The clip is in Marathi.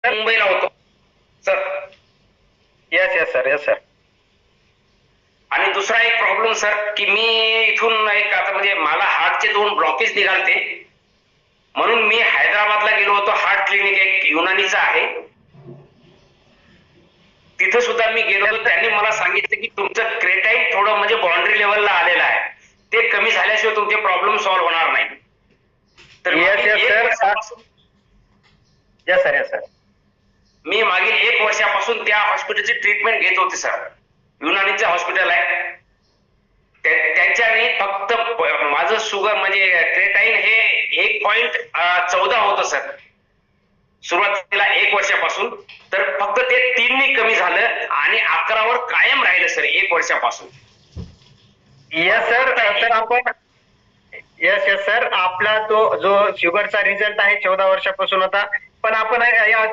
मुंबईला होतो sir. Yes yes sir, yes sir. आणि दुसरा एक प्रॉब्लेम सर की मी इथून एक आता म्हणजे मला हार्टचे 2 ब्लॉकेज निघालते, म्हणून मी हैदराबादला गेलो होतो. हार्ट क्लिनिक एक युनानीचं आहे, तिथे सुद्धा मी गेलो होतो. त्यांनी मला सांगितलं की तुमचं क्रेटाईन थोडं म्हणजे बाउंड्री लेवलला आलेलं आहे, ते कमी झाल्याशिवाय तुमचे प्रॉब्लेम सॉल्व्ह होणार नाही. तर yes yes sir, yes sir, yes sir. मी मागील 1 वर्षापासून त्या हॉस्पिटलची ट्रीटमेंट घेत होते सर. युनानीचं हॉस्पिटल आहे, त्यांच्याने फक्त माझं शुगर म्हणजे क्रेटाईन हे 1.14 होतं सर सुरुवातीला 1 वर्षापासून. तर फक्त ते 3 कमी झालं आणि 11 कायम राहिलं सर 1 वर्षापासून. Yes sir. तर आपण येस येस सर, आपला तो जो शुगरचा रिझल्ट आहे 14 वर्षापासून होता, पण आपण या